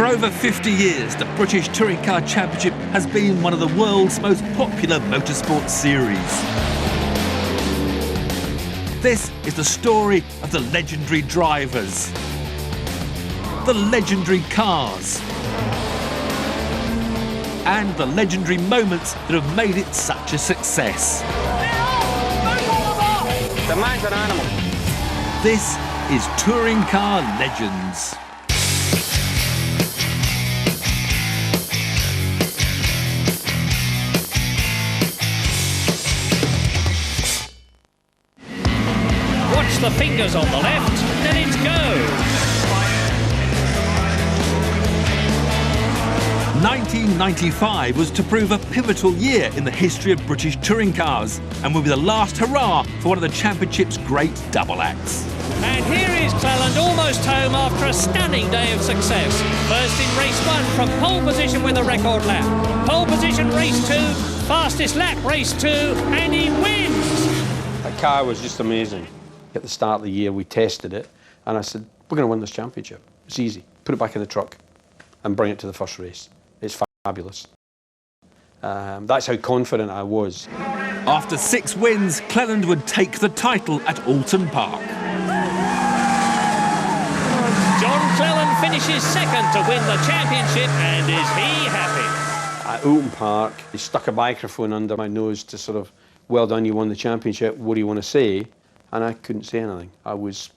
For over 50 years, the British Touring Car Championship has been one of the world's most popular motorsport series. This is the story of the legendary drivers, the legendary cars, and the legendary moments that have made it such a success. The man's an animal. This is Touring Car Legends. Watch the fingers on the left, then it's go. 1995 was to prove a pivotal year in the history of British touring cars and will be the last hurrah for one of the championship's great double acts. And here is Cleland almost home after a stunning day of success. First in race 1 from pole position with a record lap. Pole position race 2, fastest lap race 2, and he wins! That car was just amazing. At the start of the year we tested it and I said, we're going to win this championship. It's easy. Put it back in the truck and bring it to the first race. It's fabulous. That's how confident I was. After 6 wins, Cleland would take the title at Alton Park. John Cleland finishes second to win the championship, and is he happy? At Alton Park, he stuck a microphone under my nose to sort of, well done, you won the championship, what do you want to say? And I couldn't say anything. I was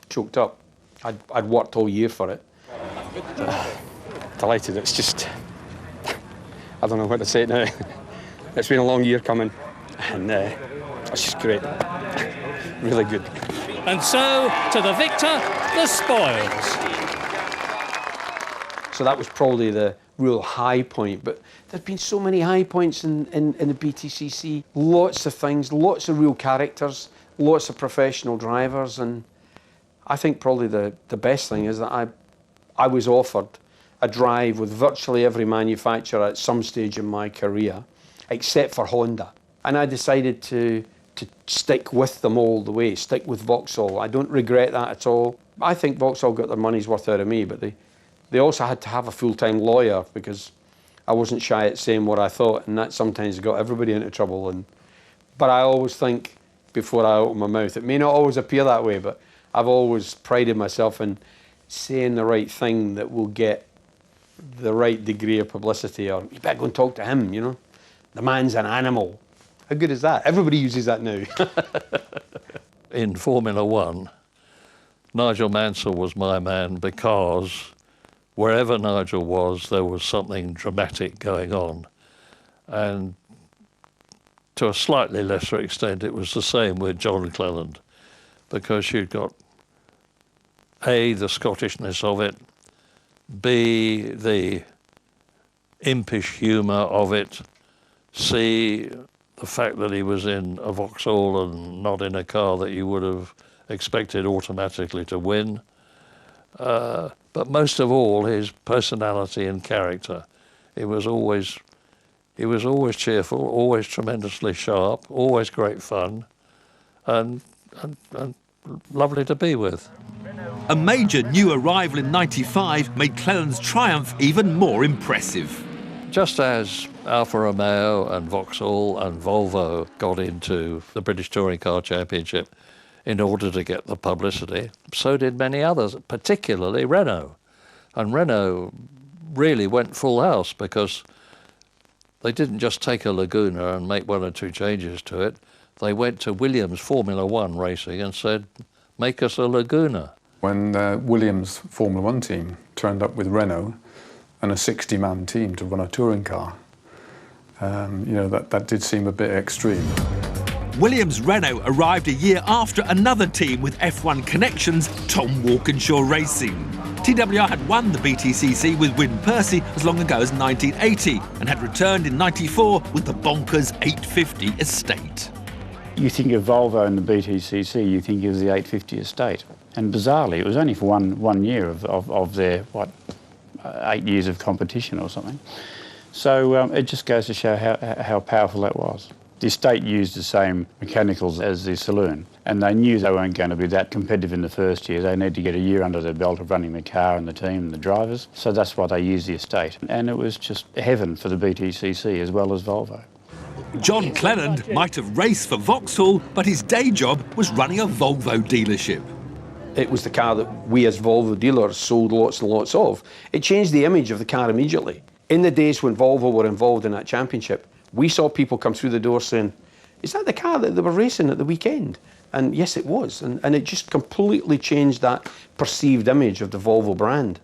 choked up. I'd worked all year for it. Delighted, it's just, I don't know what to say now. It's been a long year coming, and it's just great, really good. And so, to the victor, the spoils. So that was probably the real high point, but there've been so many high points in the BTCC. Lots of things, lots of real characters, lots of professional drivers, and I think probably the best thing is that I was offered a drive with virtually every manufacturer at some stage in my career, except for Honda. And I decided to stick with them all the way, stick with Vauxhall. I don't regret that at all. I think Vauxhall got their money's worth out of me, but they also had to have a full-time lawyer because I wasn't shy at saying what I thought, and that sometimes got everybody into trouble. But I always think, before I open my mouth, it may not always appear that way, but I've always prided myself in saying the right thing that will get the right degree of publicity, or you better go and talk to him, you know. The man's an animal. How good is that? Everybody uses that now. In Formula One, Nigel Mansell was my man because wherever Nigel was, there was something dramatic going on. And to a slightly lesser extent, it was the same with John Cleland, because you'd got A, the Scottishness of it, B, the impish humour of it, C, the fact that he was in a Vauxhall and not in a car that you would have expected automatically to win. But most of all, his personality and character. He was always cheerful, always tremendously sharp, always great fun, and lovely to be with. A major new arrival in '95 made Cleland's triumph even more impressive. Just as Alfa Romeo and Vauxhall and Volvo got into the British Touring Car Championship in order to get the publicity, so did many others, particularly Renault. And Renault really went full house because they didn't just take a Laguna and make 1 or 2 changes to it. They went to Williams Formula One racing and said, make us a Laguna. When Williams Formula One team turned up with Renault and a 60-man team to run a touring car, you know, that did seem a bit extreme. Williams Renault arrived a year after another team with F1 connections, Tom Walkinshaw Racing. TWR had won the BTCC with Wyn Percy as long ago as 1980 and had returned in '94 with the bonkers 850 estate. You think of Volvo and the BTCC, you think of the 850 estate. And bizarrely, it was only for one year of their, 8 years of competition or something. So it just goes to show how powerful that was. The estate used the same mechanicals as the saloon, and they knew they weren't going to be that competitive in the first year. They need to get a year under their belt of running the car and the team and the drivers, so that's why they used the estate. And it was just heaven for the BTCC as well as Volvo. John Cleland might have raced for Vauxhall, but his day job was running a Volvo dealership. It was the car that we as Volvo dealers sold lots and lots of. It changed the image of the car immediately. In the days when Volvo were involved in that championship, we saw people come through the door saying, is that the car that they were racing at the weekend? And yes, it was. And it just completely changed that perceived image of the Volvo brand.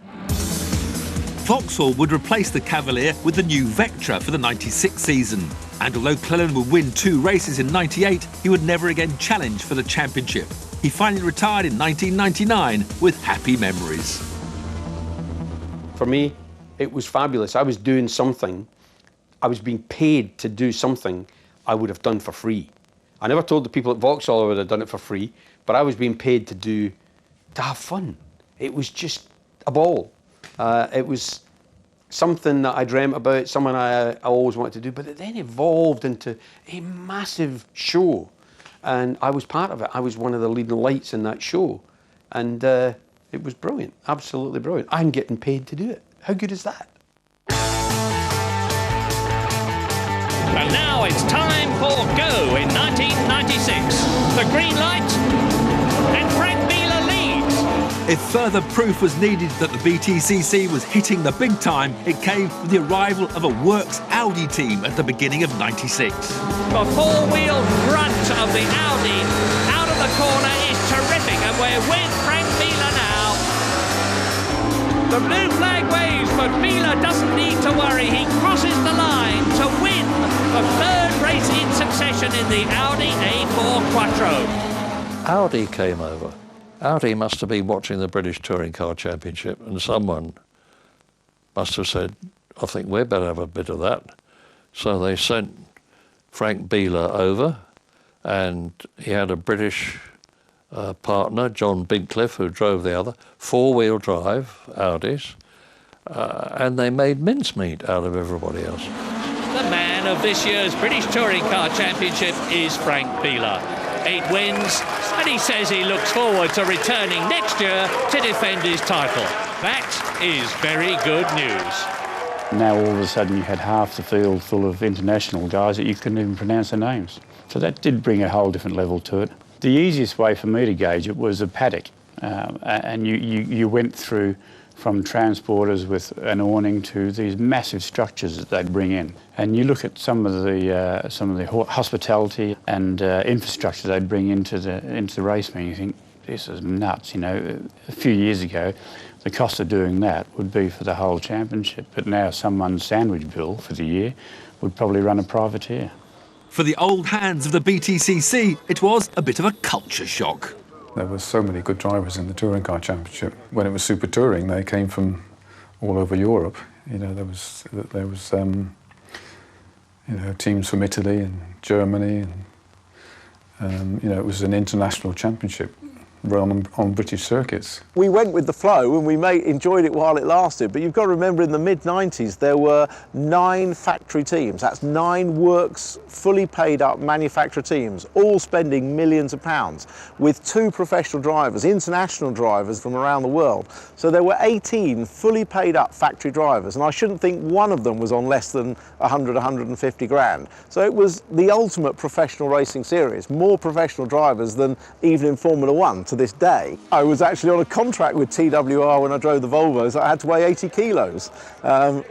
Vauxhall would replace the Cavalier with the new Vectra for the 96 season. And although Cleland would win 2 races in 98, he would never again challenge for the championship. He finally retired in 1999 with happy memories. For me, it was fabulous. I was doing something. I was being paid to do something I would have done for free. I never told the people at Vauxhall I would have done it for free, but I was being paid to have fun. It was just a ball. It was something that I dreamt about, something I always wanted to do, but it then evolved into a massive show. And I was part of it. I was one of the leading lights in that show. And it was brilliant, absolutely brilliant. I'm getting paid to do it. How good is that? And now it's time for Go in 1996. The green light, and Frank Beeler leads. If further proof was needed that the BTCC was hitting the big time, it came with the arrival of a works Audi team at the beginning of 96. The four-wheel grunt of the Audi out of the corner is terrific, and we're with Frank Beeler now. The blue flag waves, but Beeler doesn't need to worry. He crosses the line to win the 3rd race in succession in the Audi A4 Quattro. Audi came over. Audi must have been watching the British Touring Car Championship, and someone must have said, I think we'd better have a bit of that. So they sent Frank Beeler over, and he had a British partner, John Bigcliffe, who drove the other, 4-wheel drive Audis, and they made mincemeat out of everybody else. The man of this year's British Touring Car Championship is Frank Beeler. 8 wins, and he says he looks forward to returning next year to defend his title. That is very good news. Now all of a sudden you had half the field full of international guys that you couldn't even pronounce their names. So that did bring a whole different level to it. The easiest way for me to gauge it was a paddock, and you went through from transporters with an awning to these massive structures that they'd bring in. And you look at some of the hospitality and infrastructure they'd bring into the race meeting, you think, this is nuts. You know, a few years ago, the cost of doing that would be for the whole championship, but now someone's sandwich bill for the year would probably run a privateer. For the old hands of the BTCC, it was a bit of a culture shock. There were so many good drivers in the Touring Car Championship. When it was Super Touring, they came from all over Europe. You know, there was you know, teams from Italy and Germany, and you know, it was an international championship run on British circuits. We went with the flow and we enjoyed it while it lasted, but you've got to remember in the mid-90s there were 9 factory teams. That's 9 works, fully paid up manufacturer teams, all spending millions of pounds, with 2 professional drivers, international drivers from around the world. So there were 18 fully paid up factory drivers, and I shouldn't think one of them was on less than 100, 150 grand. So it was the ultimate professional racing series, more professional drivers than even in Formula One to this day. I was actually on a contract with TWR when I drove the Volvos. I had to weigh 80 kilos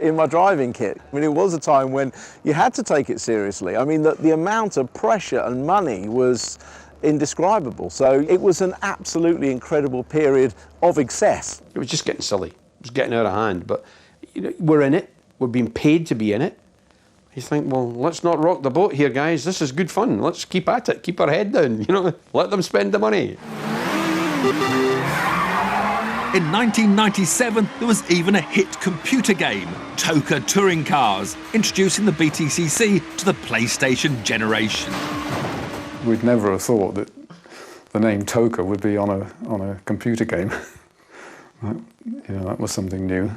in my driving kit. I mean, it was a time when you had to take it seriously. I mean, the amount of pressure and money was indescribable. So it was an absolutely incredible period of excess. It was just getting silly. It was getting out of hand. But you know, we're in it. We're being paid to be in it. You think, well, let's not rock the boat here, guys. This is good fun. Let's keep at it. Keep our head down. You know, let them spend the money. In 1997, there was even a hit computer game, Toka Touring Cars, introducing the BTCC to the PlayStation generation. We'd never have thought that the name Toka would be on a computer game. You know, that was something new.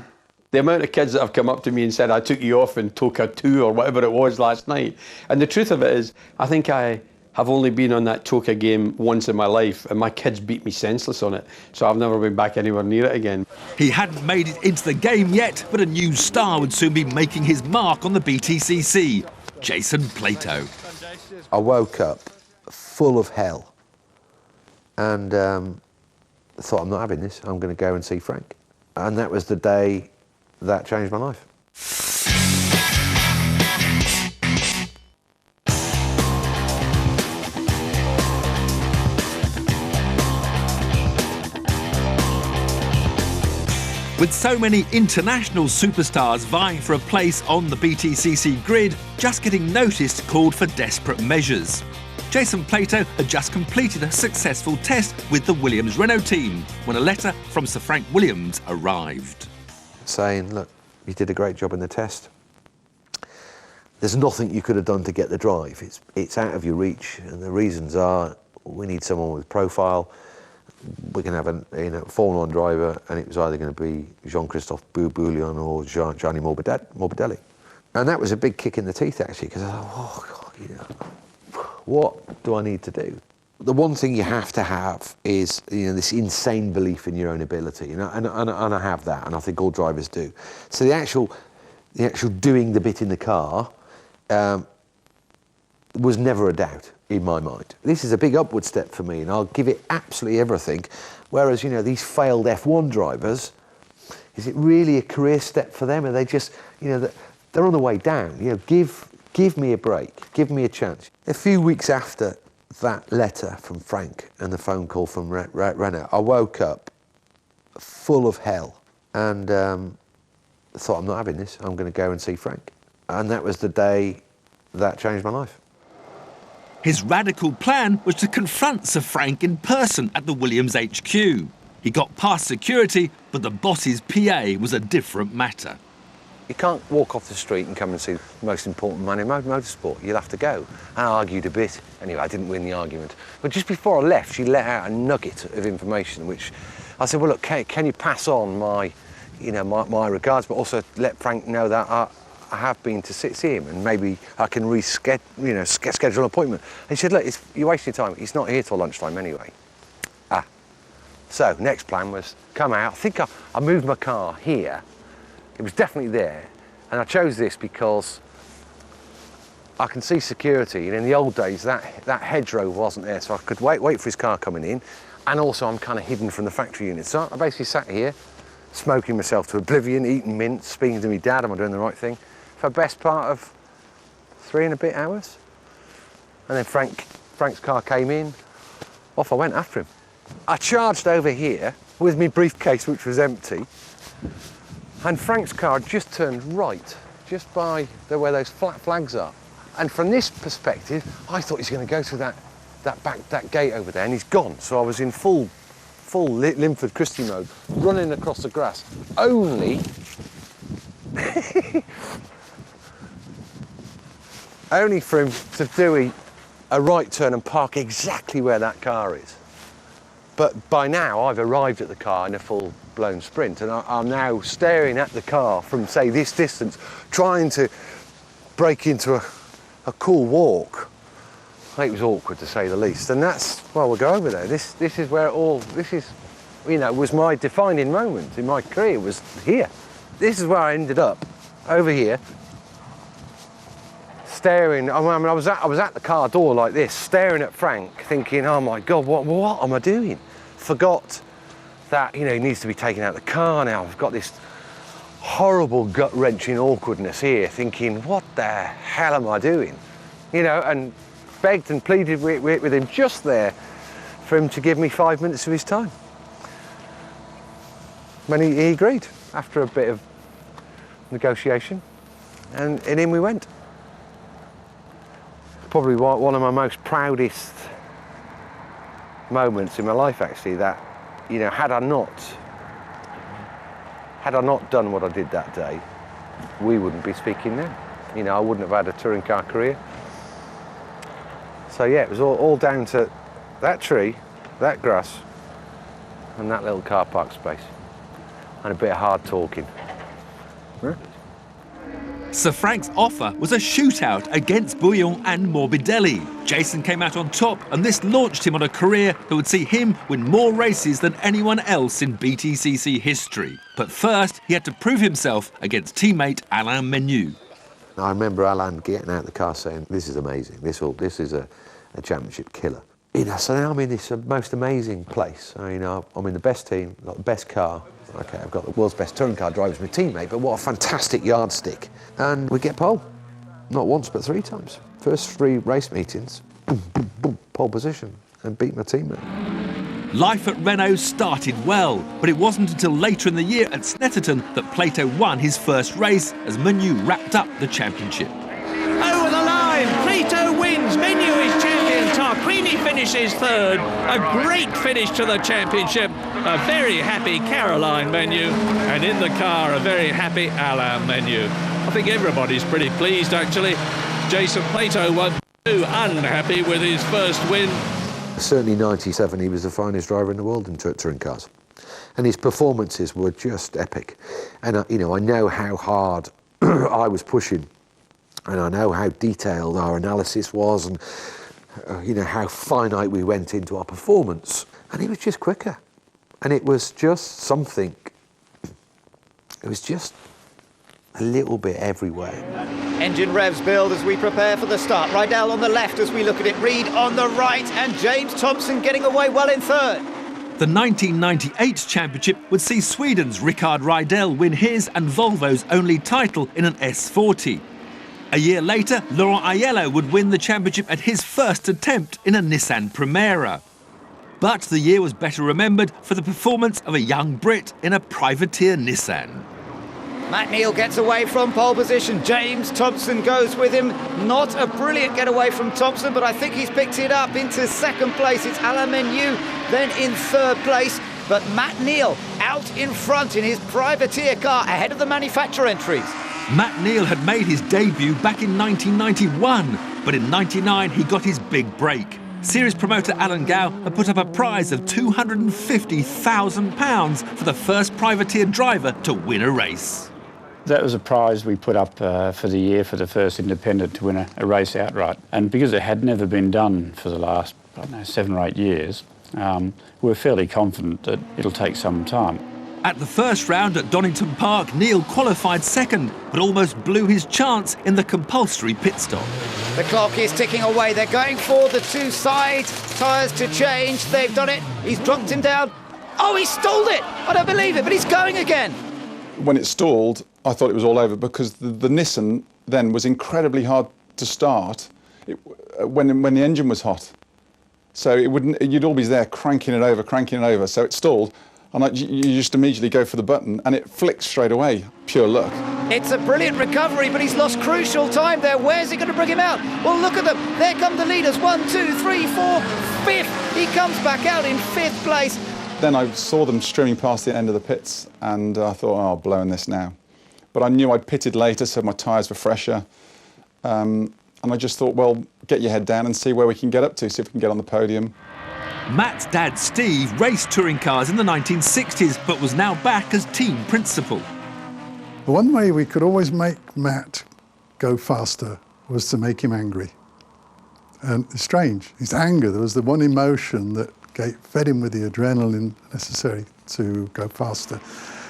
The amount of kids that have come up to me and said, I took you off in Toka 2 or whatever it was last night. And the truth of it is, I think I have only been on that Toka game once in my life, and my kids beat me senseless on it. So I've never been back anywhere near it again. He hadn't made it into the game yet, but a new star would soon be making his mark on the BTCC, Jason Plato. I woke up full of hell and thought, I'm not having this, I'm going to go and see Frank. And that was the day that changed my life. With so many international superstars vying for a place on the BTCC grid, just getting noticed called for desperate measures. Jason Plato had just completed a successful test with the Williams-Renault team when a letter from Sir Frank Williams arrived. Saying, look, you did a great job in the test. There's nothing you could have done to get the drive. It's out of your reach, and the reasons are, we need someone with profile. We can have a Formula 1 driver, and it was either going to be Jean-Christophe Bouillon or Gianni Morbidelli. And that was a big kick in the teeth, actually, because I thought, oh, God, what do I need to do? The one thing you have to have is this insane belief in your own ability, and I have that, and I think all drivers do. So the actual doing the bit in the car was never a doubt in my mind. This is a big upward step for me, and I'll give it absolutely everything. Whereas, these failed F1 drivers, is it really a career step for them? Are they just, they're on the way down? Give me a break, give me a chance. A few weeks after that letter from Frank and the phone call from Renault, I woke up full of hell and thought, I'm not having this, I'm going to go and see Frank. And that was the day that changed my life. His radical plan was to confront Sir Frank in person at the Williams HQ. He got past security, but the boss's PA was a different matter. You can't walk off the street and come and see the most important man in motorsport. You'll have to go. I argued a bit. Anyway, I didn't win the argument. But just before I left, she let out a nugget of information, which I said, well, look, can you pass on my regards, but also let Frank know that I have been to see him, and maybe I can schedule an appointment. And she said, look, you're wasting your time. He's not here till lunchtime anyway. So next plan was come out. I think I moved my car here. It was definitely there, and I chose this because I can see security, and in the old days that hedgerow wasn't there, so I could wait for his car coming in, and also I'm kind of hidden from the factory unit. So I basically sat here, smoking myself to oblivion, eating mints, speaking to my dad, am I doing the right thing, for the best part of 3 and a bit hours. And then Frank's car came in, off I went after him. I charged over here with my briefcase, which was empty, and Frank's car just turned right, just by where those flat flags are. And from this perspective, I thought he's going to go through that gate over there, and he's gone. So I was in full Linford Christie mode, running across the grass, only for him to do a right turn and park exactly where that car is. But by now, I've arrived at the car in a full-blown sprint, and I'm now staring at the car from, say, this distance, trying to break into a cool walk. It was awkward, to say the least. And that's, well, we'll go over there. This is where was my defining moment in my career, was here. This is where I ended up, over here, staring. I was at the car door like this, staring at Frank, thinking, oh my God, what am I doing? Forgot that, he needs to be taken out of the car now. I've got this horrible gut-wrenching awkwardness here, thinking, what the hell am I doing? And begged and pleaded with him just there for him to give me 5 minutes of his time. And he agreed after a bit of negotiation, and in we went. Probably one of my most proudest moments in my life, actually, that, had I not done what I did that day, we wouldn't be speaking now. I wouldn't have had a touring car career. So yeah, it was all down to that tree, that grass, and that little car park space, and a bit of hard talking. Sir Frank's offer was a shootout against Bouillon and Morbidelli. Jason came out on top, and this launched him on a career that would see him win more races than anyone else in BTCC history. But first, he had to prove himself against teammate Alain Menu. I remember Alain getting out of the car saying, "This is amazing. This is a championship killer." You know, so now I'm in this most amazing place. You know, I'm in the best team, got the best car. Okay, I've got the world's best touring car driver as my teammate, but what a fantastic yardstick. And we get pole. Not once, but 3 times. First 3 race meetings, boom, boom, boom, pole position, and beat my teammate. Life at Renault started well, but it wasn't until later in the year at Snetterton that Plato won his first race as Menu wrapped up the championship. Over the line, Plato wins, Menu is champion, Tarquini finishes 3rd. A great finish to the championship. A very happy Caroline Menu, and in the car a very happy Alain Menu. I think everybody's pretty pleased actually. Jason Plato won't be too unhappy with his first win. Certainly 97, he was the finest driver in the world in touring cars. And his performances were just epic. And you know, I know how hard I was pushing, and I know how detailed our analysis was, and you know, how finite we went into our performance. And he was just quicker. And it was just something, it was just a little bit everywhere. Engine revs build as we prepare for the start. Rydell on the left as we look at it, Reed on the right, and James Thompson getting away well in 3rd. The 1998 championship would see Sweden's Rickard Rydell win his and Volvo's only title in an S40. A year later, Laurent Aiello would win the championship at his first attempt in a Nissan Primera. But the year was better remembered for the performance of a young Brit in a privateer Nissan. Matt Neal gets away from pole position. James Thompson goes with him. Not a brilliant getaway from Thompson, but I think he's picked it up into 2nd place. It's Alain Menu, then in 3rd place. But Matt Neal out in front in his privateer car ahead of the manufacturer entries. Matt Neal had made his debut back in 1991, but in 99 he got his big break. Series promoter Alan Gow had put up a prize of £250,000 for the first privateer driver to win a race. That was a prize we put up for the year for the first independent to win a race outright. And because it had never been done for the last, I don't know, 7 or 8 years, we're fairly confident that it'll take some time. At the first round at Donington Park, Neal qualified 2nd, but almost blew his chance in the compulsory pit stop. The clock is ticking away. They're going for the 2 side tyres to change. They've done it. He's dropped him down. Oh, he stalled it. I don't believe it, but he's going again. When it stalled, I thought it was all over because the Nissan then was incredibly hard to start when the engine was hot. So you'd always there cranking it over. So it stalled. And you just immediately go for the button and it flicks straight away. Pure luck. It's a brilliant recovery, but he's lost crucial time there. Where's he going to bring him out? Well, look at them. There come the leaders. 1, 2, 3, 4, 5th. He comes back out in 5th place. Then I saw them streaming past the end of the pits and I thought, oh, I'm blowing this now. But I knew I'd pitted later, so my tyres were fresher. And I just thought, well, get your head down and see where we can get up to, see if we can get on the podium. Matt's dad, Steve, raced touring cars in the 1960s, but was now back as team principal. One way we could always make Matt go faster was to make him angry. And it's strange, his anger, there was the one emotion that fed him with the adrenaline necessary to go faster.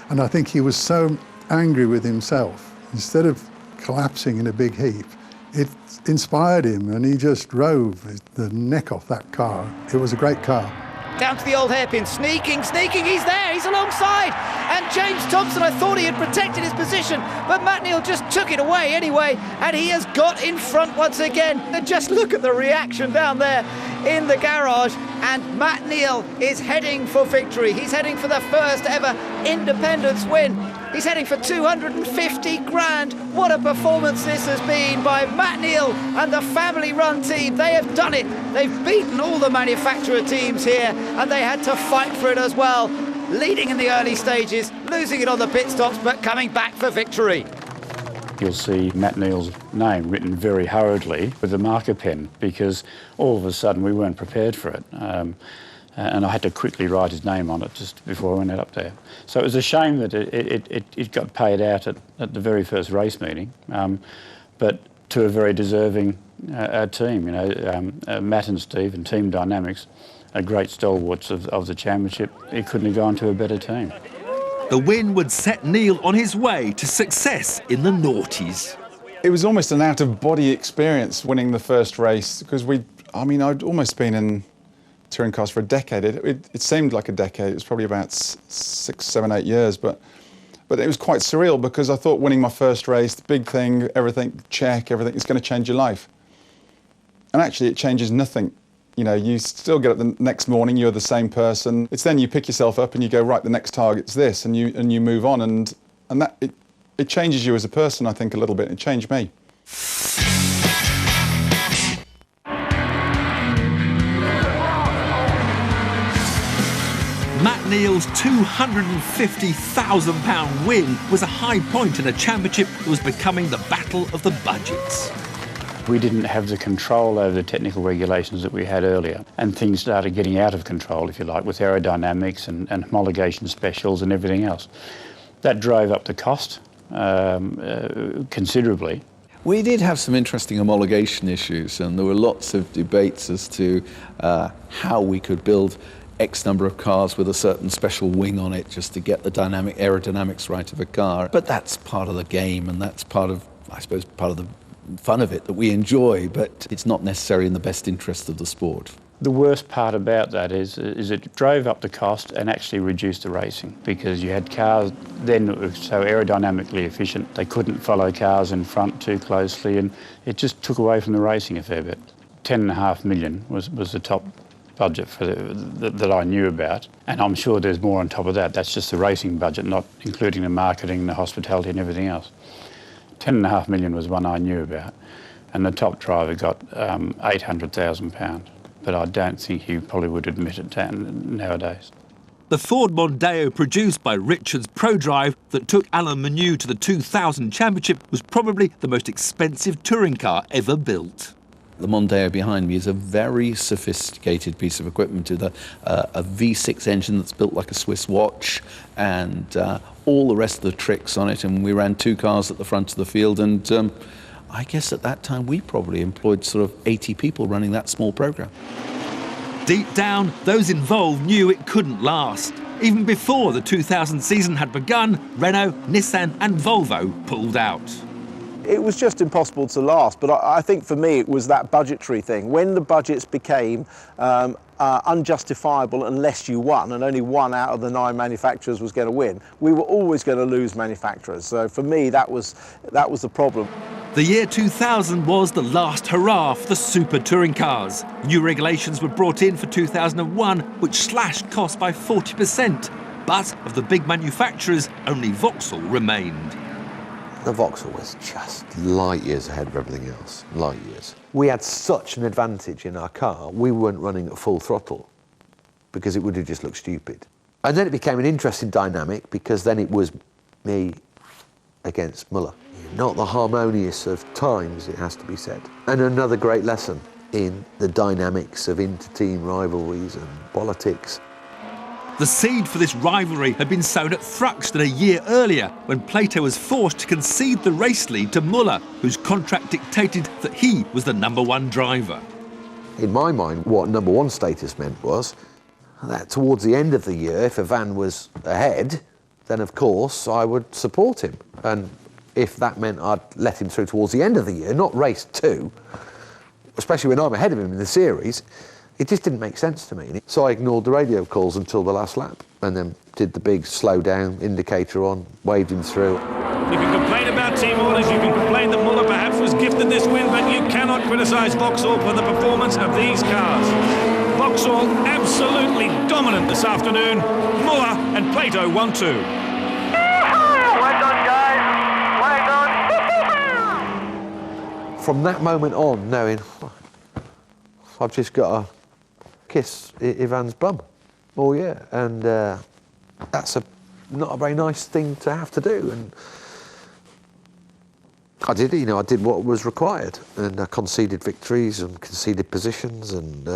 And I think he was so angry with himself, instead of collapsing in a big heap, it inspired him and he just drove the neck off that car. It was a great car. Down to the old hairpin, sneaking, he's there, he's alongside. And James Thompson, I thought he had protected his position, but Matt Neal just took it away anyway, and he has got in front once again. And just look at the reaction down there in the garage, and Matt Neal is heading for victory. He's heading for the first ever independence win. He's heading for 250 grand. What a performance this has been by Matt Neal and the family-run team. They have done it. They've beaten all the manufacturer teams here, and they had to fight for it as well. Leading in the early stages, losing it on the pit stops, but coming back for victory. You'll see Matt Neal's name written very hurriedly with a marker pen because all of a sudden we weren't prepared for it. and I had to quickly write his name on it just before I went up there. So it was a shame that it got paid out at the very first race meeting, but to a very deserving team. You know, Matt and Steve and Team Dynamics are great stalwarts of the championship. It couldn't have gone to a better team. The win would set Neil on his way to success in the noughties. It was almost an out-of-body experience winning the first race, because I'd almost been in touring cars for a decade. It seemed like a decade. It was probably about 6, 7, 8 years, but it was quite surreal, because I thought winning my first race, the big thing, everything, check, everything, is going to change your life. And actually it changes nothing. You know, you still get up the next morning, you're the same person. It's then you pick yourself up and you go, right, the next target's this, and you move on, and that it changes you as a person, I think, a little bit. It changed me. Matt Neal's £250,000 win was a high point in a championship that was becoming the battle of the budgets. We didn't have the control over the technical regulations that we had earlier, and things started getting out of control, if you like, with aerodynamics and homologation specials and everything else. That drove up the cost considerably. We did have some interesting homologation issues, and there were lots of debates as to how we could build X number of cars with a certain special wing on it just to get the aerodynamics right of a car. But that's part of the game, and that's part of, I suppose, part of the fun of it that we enjoy, but it's not necessarily in the best interest of the sport. The worst part about that is it drove up the cost and actually reduced the racing, because you had cars then that were so aerodynamically efficient they couldn't follow cars in front too closely, and it just took away from the racing a fair bit. $10.5 million was the top budget for that I knew about, and I'm sure there's more on top of that. That's just the racing budget, not including the marketing, the hospitality and everything else. $10.5 million was one I knew about, and the top driver got £800,000. But I don't think he probably would admit it nowadays. The Ford Mondeo, produced by Richards ProDrive, that took Alan Menu to the 2000 championship, was probably the most expensive touring car ever built. The Mondeo behind me is a very sophisticated piece of equipment with a V6 engine that's built like a Swiss watch, and all the rest of the tricks on it. And we ran 2 cars at the front of the field, and I guess at that time we probably employed sort of 80 people running that small program. Deep down, those involved knew it couldn't last. Even before the 2000 season had begun, Renault, Nissan and Volvo pulled out. It was just impossible to last, but I think for me it was that budgetary thing. When the budgets became unjustifiable unless you won, and only 1 out of the 9 manufacturers was going to win, we were always going to lose manufacturers. So for me, that was the problem. The year 2000 was the last hurrah for the super touring cars. New regulations were brought in for 2001, which slashed costs by 40%. But of the big manufacturers, only Vauxhall remained. The Vauxhall was just light years ahead of everything else, light years. We had such an advantage in our car, we weren't running at full throttle because it would have just looked stupid. And then it became an interesting dynamic, because then it was me against Muller. Not the harmonious of times, it has to be said. And another great lesson in the dynamics of inter-team rivalries and politics. The seed for this rivalry had been sown at Thruxton a year earlier, when Plato was forced to concede the race lead to Muller, whose contract dictated that he was the #1 driver. In my mind, what #1 status meant was that towards the end of the year, if a van was ahead, then of course I would support him. And if that meant I'd let him through towards the end of the year, not race 2, especially when I'm ahead of him in the series, it just didn't make sense to me. So I ignored the radio calls until the last lap, and then did the big slow down indicator on, waved him through. You can complain about team orders, you can complain that Muller perhaps was gifted this win, but you cannot criticise Vauxhall for the performance of these cars. Vauxhall absolutely dominant this afternoon. Muller and Plato 1-2. Well done, guys. Well done. From that moment on, knowing I've just got to kiss Ivan's bum all year, and that's not a very nice thing to have to do. And I did, I did what was required, and I conceded victories and conceded positions, and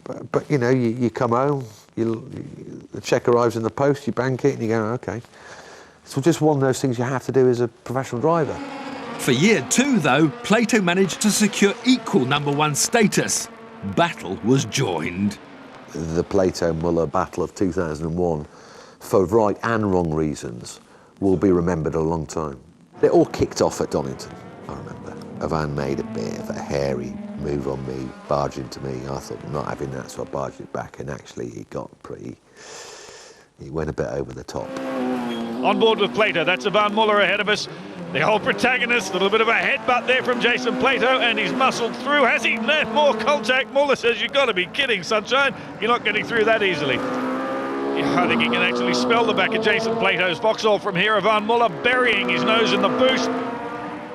But you know, you come home, the cheque arrives in the post, you bank it, and you go, okay. It's just one of those things you have to do as a professional driver. For year 2, though, Plato managed to secure equal #1 status. Battle was joined. The Plato-Muller battle of 2001, for right and wrong reasons, will be remembered a long time. It all kicked off at Donington, I remember. Ivan made a bit of a hairy move on me, barged into me. I thought, I'm not having that, so I barged it back, and actually he went a bit over the top. On board with Plato, that's Ivan Muller ahead of us. The whole protagonist, a little bit of a headbutt there from Jason Plato, and he's muscled through. Has he left more contact? Muller says, you've got to be kidding, sunshine. You're not getting through that easily. Yeah, I think he can actually spell the back of Jason Plato's Vauxhall from here. Ivan Muller burying his nose in the boost.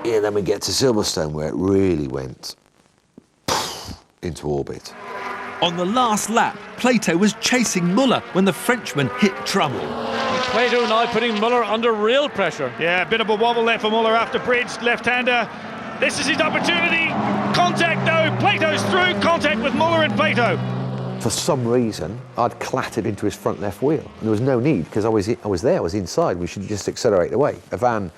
Yeah, then we get to Silverstone, where it really went into orbit. On the last lap, Plato was chasing Muller when the Frenchman hit trouble. Plato now putting Muller under real pressure. Yeah, a bit of a wobble there for Muller after bridge, left-hander. This is his opportunity. Contact though, Plato's through, contact with Muller and Plato. For some reason, I'd clattered into his front left wheel. And there was no need, because I was there, I was inside. We should just accelerate away. Ivan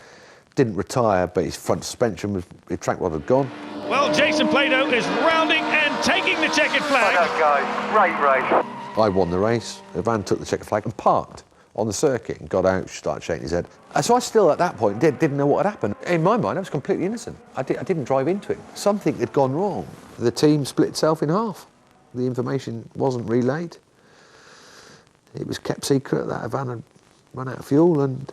didn't retire, but his front suspension, the track rod had gone. Well, Jason Plato is rounding and taking the checkered flag. Well done, guys. Great race. I won the race. Ivan took the checkered flag and parked on the circuit and got out, started shaking his head. So I still, at that point, didn't know what had happened. In my mind, I was completely innocent. I didn't drive into it. Something had gone wrong. The team split itself in half. The information wasn't relayed. It was kept secret that Ivan had run out of fuel, and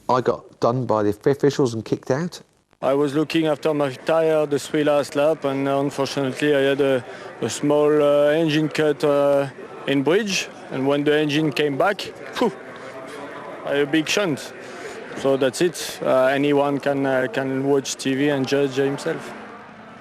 I got done by the officials and kicked out. I was looking after my tyre the 3 last lap, and unfortunately I had a small engine cut in bridge, and when the engine came back, phew, I had a big shunt. So that's it. Anyone can watch TV and judge himself.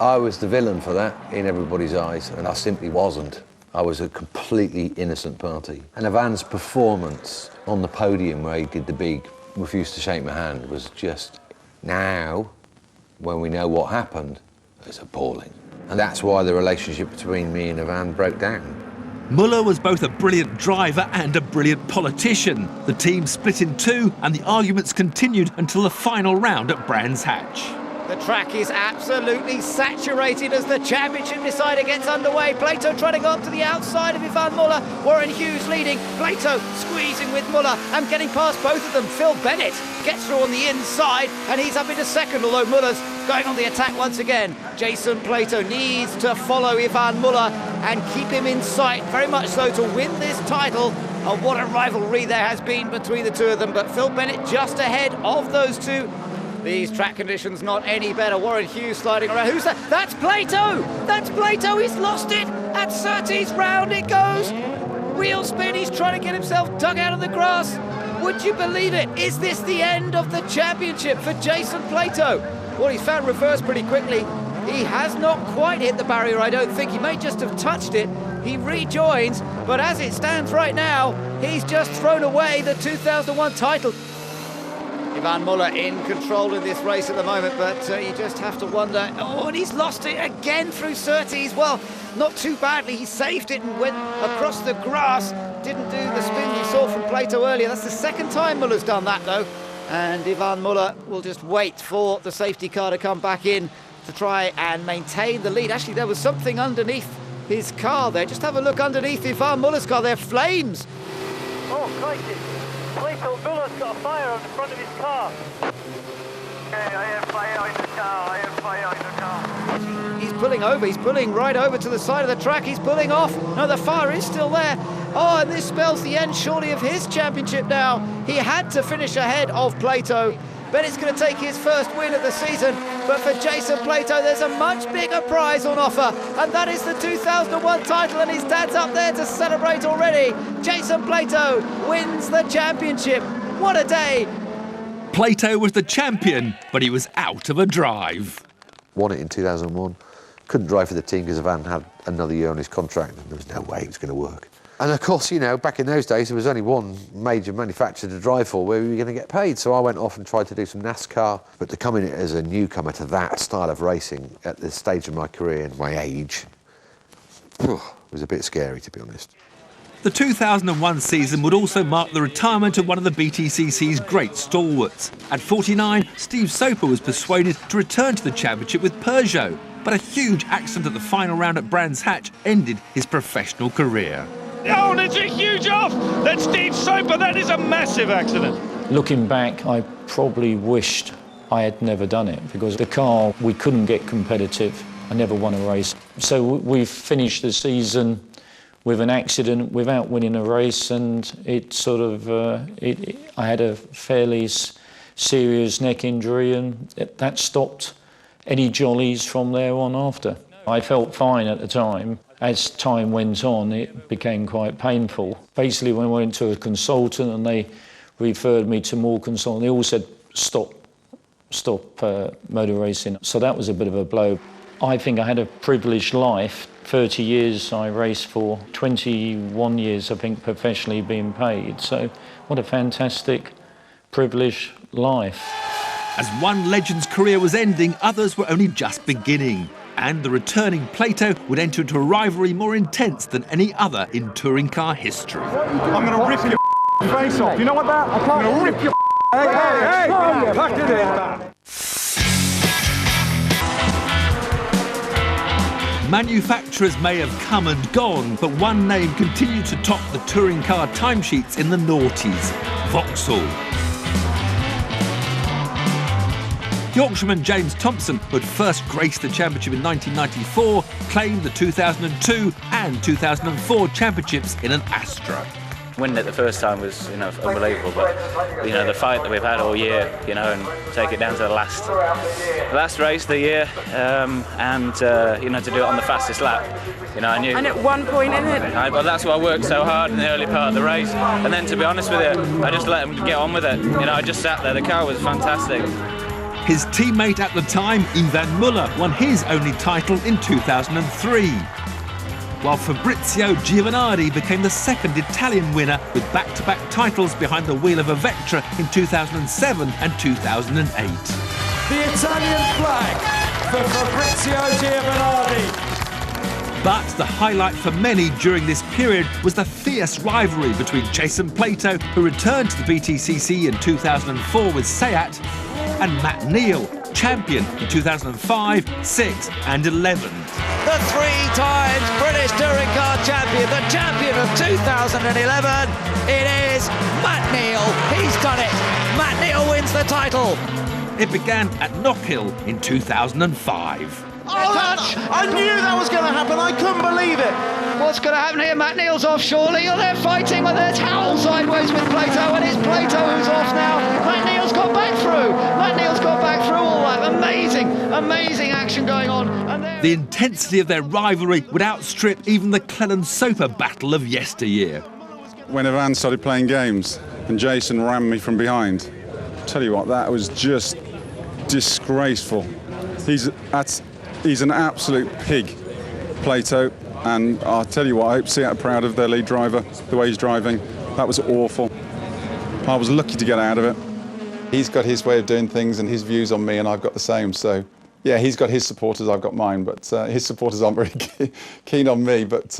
I was the villain for that in everybody's eyes, and I simply wasn't. I was a completely innocent party. And Ivan's performance on the podium where he did the big refused to shake my hand was just, now, when we know what happened, it's appalling. And that's why the relationship between me and Ivan broke down. Muller was both a brilliant driver and a brilliant politician. The team split in 2 and the arguments continued until the final round at Brands Hatch. The track is absolutely saturated as the championship decider gets underway. Plato trying to go up to the outside of Ivan Muller. Warren Hughes leading. Plato squeezing with Muller and getting past both of them. Phil Bennett gets through on the inside and he's up into second, although Muller's going on the attack once again. Jason Plato needs to follow Ivan Muller and keep him in sight, very much so, to win this title. And what a rivalry there has been between the two of them. But Phil Bennett just ahead of those two. These track conditions not any better. Warren Hughes sliding around. Who's that? That's Plato! That's Plato! He's lost it! At Surtees, round it goes! Wheel spin, he's trying to get himself dug out of the grass. Would you believe it? Is this the end of the championship for Jason Plato? Well, he's found reverse pretty quickly. He has not quite hit the barrier, I don't think. He may just have touched it. He rejoins, but as it stands right now, he's just thrown away the 2001 title. Ivan Muller in control of this race at the moment, but you just have to wonder. Oh, and he's lost it again through Surtees. Well, not too badly. He saved it and went across the grass. Didn't do the spin we saw from Plato earlier. That's the second time Muller's done that, though. And Ivan Muller will just wait for the safety car to come back in to try and maintain the lead. Actually, there was something underneath his car there. Just have a look underneath Ivan Muller's car. There are flames. Oh, crikey. Plato Muller's got a fire on the front of his car. Okay, I have fire in the car. I have fire in the car. He's pulling over. He's pulling right over to the side of the track. He's pulling off. No, the fire is still there. Oh, and this spells the end, surely, of his championship now. He had to finish ahead of Plato. Bennett's going to take his first win of the season, but for Jason Plato, there's a much bigger prize on offer, and that is the 2001 title, and his dad's up there to celebrate already. Jason Plato wins the championship. What a day! Plato was the champion, but he was out of a drive. Won it in 2001. Couldn't drive for the team because Ivan had another year on his contract, and there was no way it was going to work. And of course, you know, back in those days, there was only one major manufacturer to drive for where we were going to get paid. So I went off and tried to do some NASCAR. But to come in as a newcomer to that style of racing at this stage of my career and my age, It was a bit scary, to be honest. The 2001 season would also mark the retirement of one of the BTCC's great stalwarts. At 49, Steve Soper was persuaded to return to the championship with Peugeot, but a huge accident at the final round at Brands Hatch ended his professional career. Oh, and it's a huge off! That's Steve Soper, that is a massive accident. Looking back, I probably wished I had never done it, because the car, we couldn't get competitive. I never won a race. So we finished the season with an accident without winning a race, and it sort of, I had a fairly serious neck injury, and that stopped any jollies from there on after. I felt fine at the time. As time went on, it became quite painful. Basically, when I went to a consultant and they referred me to more consultants, they all said, stop motor racing. So that was a bit of a blow. I think I had a privileged life. 30 years I raced for, 21 years I think professionally being paid. So what a fantastic, privileged life. As one legend's career was ending, others were only just beginning. And the returning Plato would enter into a rivalry more intense than any other in touring car history. I'm going to rip your face off. You know what that? I'm going to rip your hey, back to this. Manufacturers may have come and gone, but one name continued to top the touring car timesheets in the noughties: Vauxhall. Yorkshireman James Thompson, who had first graced the championship in 1994, claimed the 2002 and 2004 championships in an Astra. Winning it the first time was, unbelievable, but, the fight that we've had all year, and take it down to the last race of the year, to do it on the fastest lap, I knew. And at one point in it. Well, that's why I worked so hard in the early part of the race, and then to be honest with you, I just let them get on with it. I just sat there. The car was fantastic. His teammate at the time, Ivan Muller, won his only title in 2003. While Fabrizio Giovanardi became the second Italian winner with back-to-back titles behind the wheel of a Vectra in 2007 and 2008. The Italian flag for Fabrizio Giovanardi. But the highlight for many during this period was the fierce rivalry between Jason Plato, who returned to the BTCC in 2004 with Seat, and Matt Neal, champion in 2005, 6 and 11. The 3 times British touring car champion, the champion of 2011, it is Matt Neal. He's done it. Matt Neal wins the title. It began at Knockhill in 2005. Oh, I knew that was going to happen. I couldn't believe it. What's going to happen here? Matt Neal's off, surely. Oh, they're fighting with their towel sideways with Plato, and it's Plato who's off now. Matt Neal's got back through. Matt Neal's got back through all that. Amazing action going on. And the intensity of their rivalry would outstrip even the Cleland-Soper battle of yesteryear. When Ivan started playing games and Jason ran me from behind, tell you what, that was just disgraceful. He's an absolute pig, Plato, and I'll tell you what, I hope Seat are proud of their lead driver, the way he's driving. That was awful. I was lucky to get out of it. He's got his way of doing things and his views on me, and I've got the same. So, yeah, he's got his supporters, I've got mine, but his supporters aren't very keen on me. But,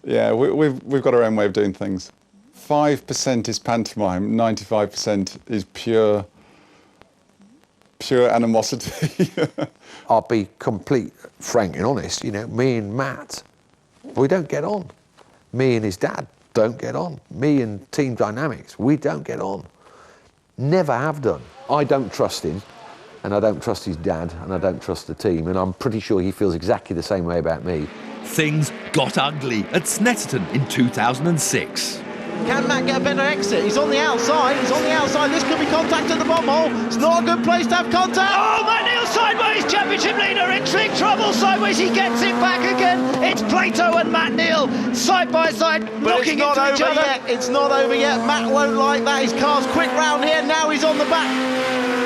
yeah, we've got our own way of doing things. 5% is pantomime, 95% is pure animosity. I'll be complete, frank and honest, me and Matt, we don't get on. Me and his dad don't get on. Me and Team Dynamics, we don't get on. Never have done. I don't trust him, and I don't trust his dad, and I don't trust the team, and I'm pretty sure he feels exactly the same way about me. Things got ugly at Snetterton in 2006. Can Matt get a better exit? He's on the outside. This could be contact at the bottom hole. It's not a good place to have contact. Oh, Matt Neal sideways, championship leader in big trouble. Sideways, he gets it back again. It's Plato and Matt Neal side by side, knocking into each other. It's not over yet. Matt won't like that. His car's quick round here. Now he's on the back.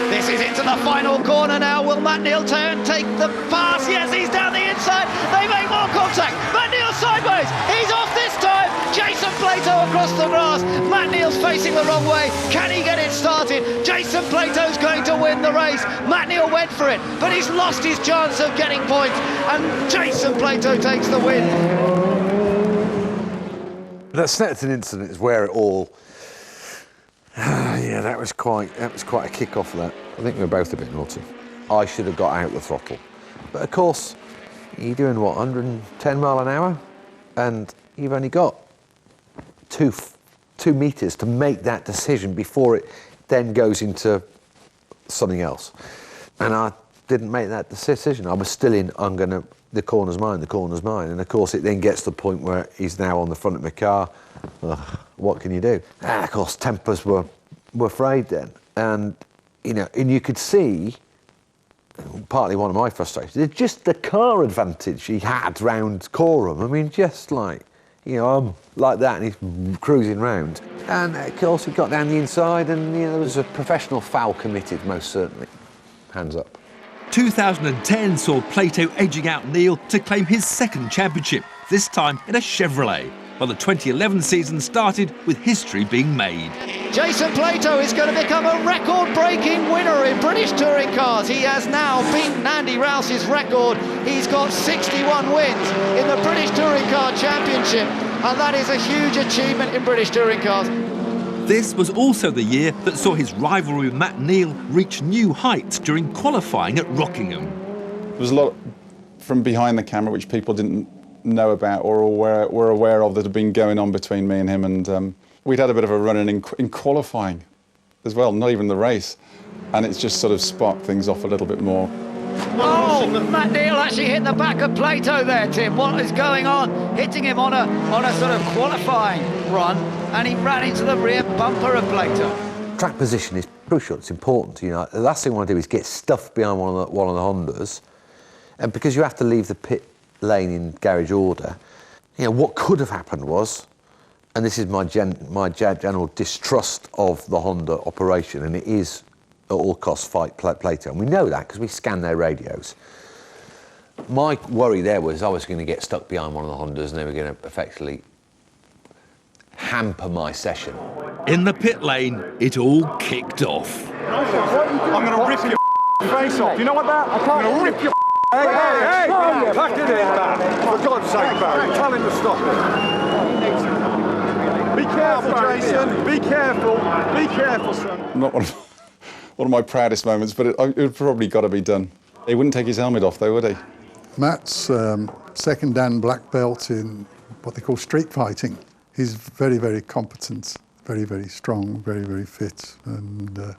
This is into the final corner now. Will Matt Neal take the pass? Yes, he's down the inside. They make more contact. Matt Neal sideways. He's off this time. Jason Plato across the grass. Matt Neal's facing the wrong way. Can he get it started? Jason Plato's going to win the race. Matt Neal went for it, but he's lost his chance of getting points. And Jason Plato takes the win. That Snetterton incident is where it all. Yeah, that was quite a kick off. That I think we were both a bit naughty. I should have got out the throttle, but of course, you're doing what, 110 mile an hour, and you've only got 2 meters to make that decision before it then goes into something else. And I didn't make that decision. I was still in. The corner's mine. The corner's mine. And of course, it then gets to the point where he's now on the front of my car. Ugh, what can you do? And of course, tempers were frayed then, and you could see. Partly one of my frustrations is just the car advantage he had round Coram. I mean, just like, I'm like that and he's cruising round. And of course, we got down the inside and, there was a professional foul committed, most certainly. Hands up. 2010 saw Plato edging out Neil to claim his second championship, this time in a Chevrolet, while the 2011 season started with history being made. Jason Plato is going to become a record-breaking winner in British touring cars. He has now beaten Andy Rouse's record. He's got 61 wins in the British Touring Car Championship, and that is a huge achievement in British touring cars. This was also the year that saw his rivalry with Matt Neal reach new heights during qualifying at Rockingham. There was a lot from behind the camera which people didn't know about or were aware of that had been going on between me and him, and we'd had a bit of a run-in in qualifying as well, not even the race, and it's just sort of sparked things off a little bit more. Oh, Matt Neal actually hit the back of Plato there, Tim. What is going on? Hitting him on a sort of qualifying run, and he ran into the rear bumper of Plato. Track position is crucial, it's important. The last thing I want to do is get stuffed behind one of the Hondas, and because you have to leave the pit lane in garage order, what could have happened was, and this is my general distrust of the Honda operation, and it is at all costs fight Plato, and we know that because we scan their radios. My worry there was I was going to get stuck behind one of the Hondas and they were going to effectively hamper my session. In the pit lane, it all kicked off. I'm going to rip your face off. You know what that? I'm going to rip your Hey, pack it in, man. For God's sake, Barry, tell him to stop it. Be careful, Jason. Be careful. Be careful, son. Not one of my proudest moments, but it probably got to be done. He wouldn't take his helmet off, though, would he? Matt's second Dan black belt in what they call street fighting. He's very, very competent, very, very strong, very, very fit, and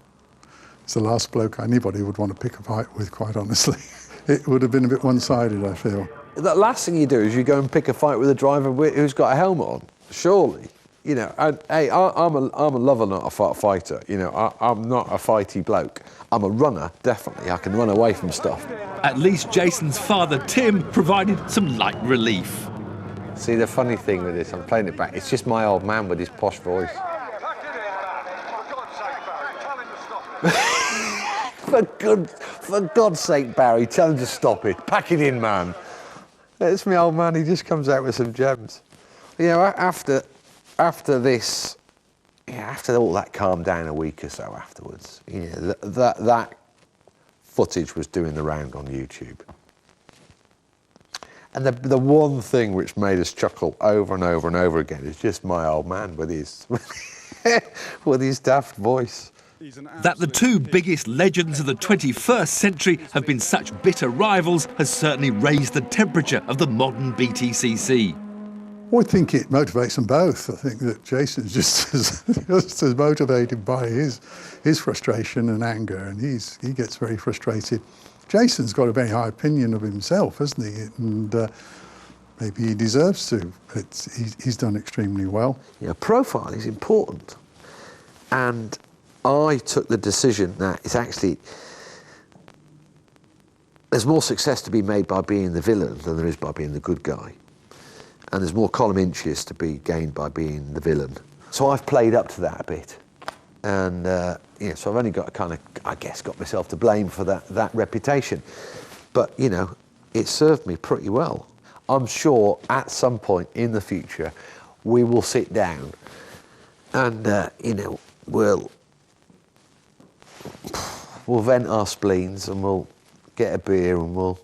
it's the last bloke anybody would want to pick a fight with, quite honestly. It would have been a bit one-sided, I feel. The last thing you do is you go and pick a fight with a driver who's got a helmet on, surely. I'm a lover, not a fighter. I'm not a fighty bloke. I'm a runner, definitely. I can run away from stuff. At least Jason's father, Tim, provided some light relief. See, the funny thing with this, I'm playing it back, it's just my old man with his posh voice. For God's sake, Barry, tell him to stop it. Pack it in, man. It's my old man, he just comes out with some gems. After this, after all that calmed down a week or so afterwards, that footage was doing the round on YouTube. And the one thing which made us chuckle over and over and over again is just my old man with his with his daft voice. That the two biggest legends of the 21st century have been such bitter rivals has certainly raised the temperature of the modern BTCC. Well, I think it motivates them both. I think that Jason's just as motivated by his frustration and anger, and he gets very frustrated. Jason's got a very high opinion of himself, hasn't he? And maybe he deserves to. He's done extremely well. Profile is important, and I took the decision that it's actually, there's more success to be made by being the villain than there is by being the good guy. And there's more column inches to be gained by being the villain. So I've played up to that a bit. And so I've only got got myself to blame for that reputation. But, it served me pretty well. I'm sure at some point in the future, we will sit down and, we'll vent our spleens and we'll get a beer and we'll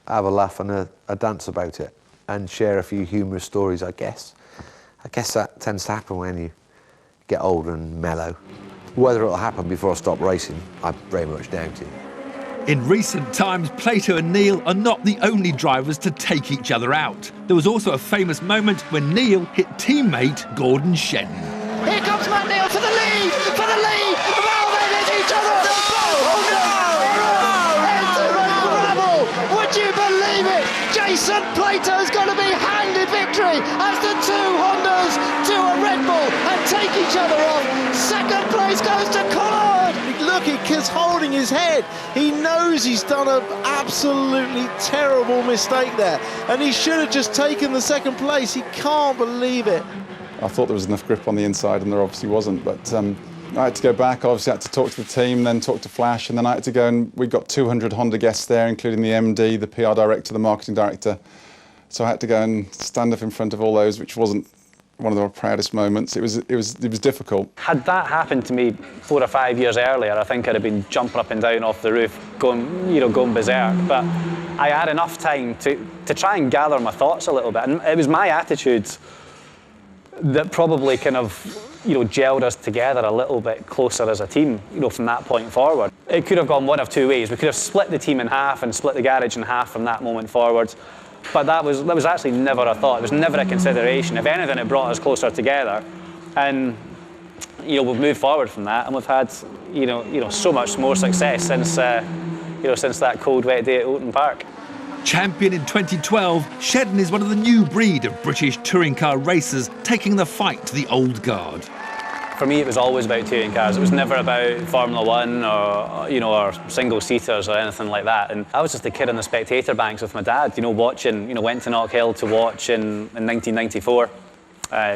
have a laugh and a dance about it and share a few humorous stories, I guess. I guess that tends to happen when you get older and mellow. Whether it'll happen before I stop racing, I very much doubt it. In recent times, Plato and Neil are not the only drivers to take each other out. There was also a famous moment when Neil hit teammate Gordon Shedden. Here comes Matt Neil for the lead! For the lead! Oh, they hit each other! Into the gravel! Would you believe it? Jason Plato's going to be handed victory as the two Hondas do a Red Bull and take each other off. Second place goes to Collard. Look, he's holding his head. He knows he's done an absolutely terrible mistake there, and he should have just taken the second place. He can't believe it. I thought there was enough grip on the inside, and there obviously wasn't, but I had to go back. I obviously had to talk to the team, then talk to Flash, and then I had to go, and we got 200 Honda guests there, including the MD, the PR director, the marketing director. So I had to go and stand up in front of all those, which wasn't one of the proudest moments. It was difficult. Had that happened to me 4 or 5 years earlier, I think I'd have been jumping up and down off the roof, going berserk. But I had enough time to try and gather my thoughts a little bit, and it was my attitude that probably kind of, gelled us together a little bit closer as a team, from that point forward. It could have gone one of two ways. We could have split the team in half and split the garage in half from that moment forward. But that was actually never a thought. It was never a consideration. If anything, it brought us closer together, and we've moved forward from that, and we've had so much more success since since that cold, wet day at Oulton Park. Champion in 2012, Shedden is one of the new breed of British touring car racers taking the fight to the old guard. For me, it was always about touring cars. It was never about Formula One or single-seaters or anything like that. And I was just a kid on the spectator banks with my dad, watching, went to Knockhill to watch in 1994,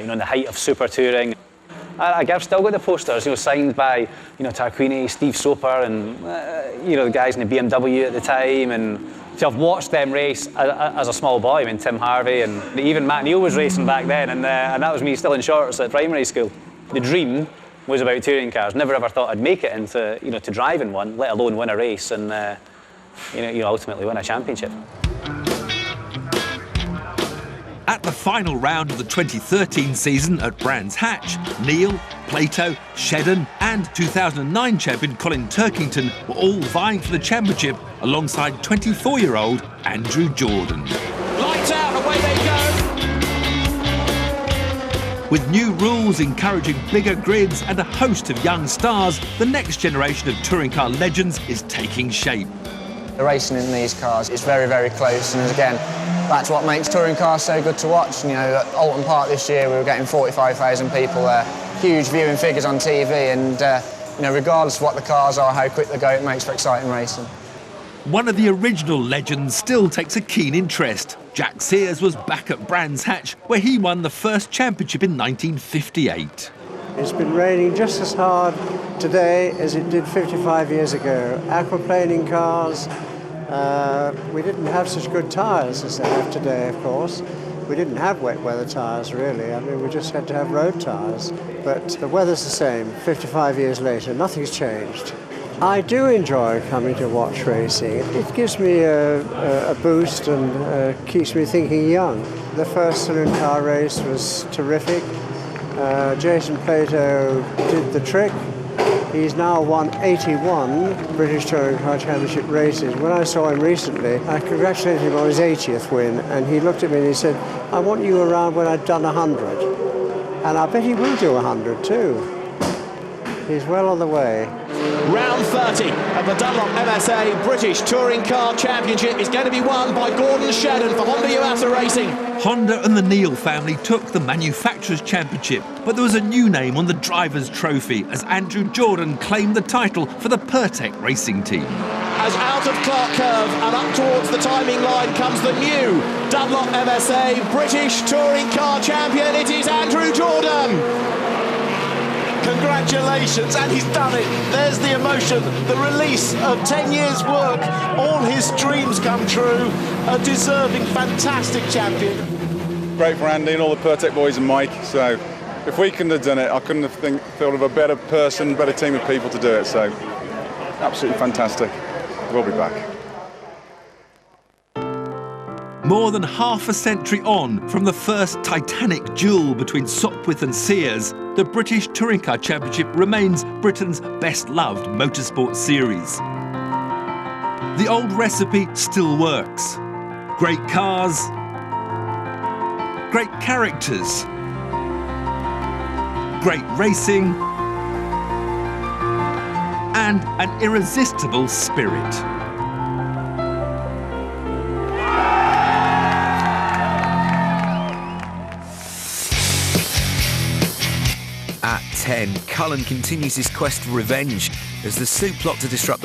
in the height of super touring. I've still got the posters, signed by, Tarquini, Steve Soper, and, the guys in the BMW at the time. And so I've watched them race as a small boy. I mean, Tim Harvey, and even Matt Neil was racing back then, and that was me still in shorts at primary school. The dream was about touring cars. Never ever thought I'd make it into, to driving one, let alone win a race and, ultimately win a championship. At the final round of the 2013 season at Brands Hatch, Neil, Plato, Shedden and 2009 champion Colin Turkington were all vying for the championship alongside 24-year-old Andrew Jordan. Lights out, away they go. With new rules encouraging bigger grids and a host of young stars, the next generation of touring car legends is taking shape. The racing in these cars is very, very close, and again, that's what makes touring cars so good to watch. At Oulton Park this year, we were getting 45,000 people there, huge viewing figures on TV, and regardless of what the cars are, how quick they go, it makes for exciting racing. One of the original legends still takes a keen interest. Jack Sears was back at Brands Hatch, where he won the first championship in 1958. It's been raining just as hard today as it did 55 years ago. Aquaplaning cars, we didn't have such good tyres as they have today, of course. We didn't have wet weather tyres, really. I mean, we just had to have road tyres. But the weather's the same, 55 years later, nothing's changed. I do enjoy coming to watch racing. It gives me a boost and keeps me thinking young. The first saloon car race was terrific. Jason Plato did the trick. He's now won 81 British Touring Car Championship races. When I saw him recently, I congratulated him on his 80th win, and he looked at me and he said, I want you around when I've done 100. And I bet he will do 100 too. He's well on the way. Round 30 of the Dunlop MSA British Touring Car Championship is going to be won by Gordon Shedden for Honda Yuasa Racing. Honda and the Neil family took the Manufacturers' Championship, but there was a new name on the Drivers' Trophy as Andrew Jordan claimed the title for the Pertec Racing team. As out of Clark Curve and up towards the timing line comes the new Dunlop MSA British Touring Car Champion. It is Andrew Jordan. Congratulations, and he's done it. There's the emotion, the release of 10 years' work, all his dreams come true. A deserving, fantastic champion. Great for Andy and all the Pertec boys and Mike. So if we couldn't have done it, I couldn't have thought of a better person, better team of people to do it. So absolutely fantastic. We'll be back. More than half a century on from the first titanic duel between Sopwith and Sears, the British Touring Car Championship remains Britain's best-loved motorsport series. The old recipe still works. Great cars, great characters, great racing, and an irresistible spirit. At 10, Cullen continues his quest for revenge as the Sioux plot to disrupt the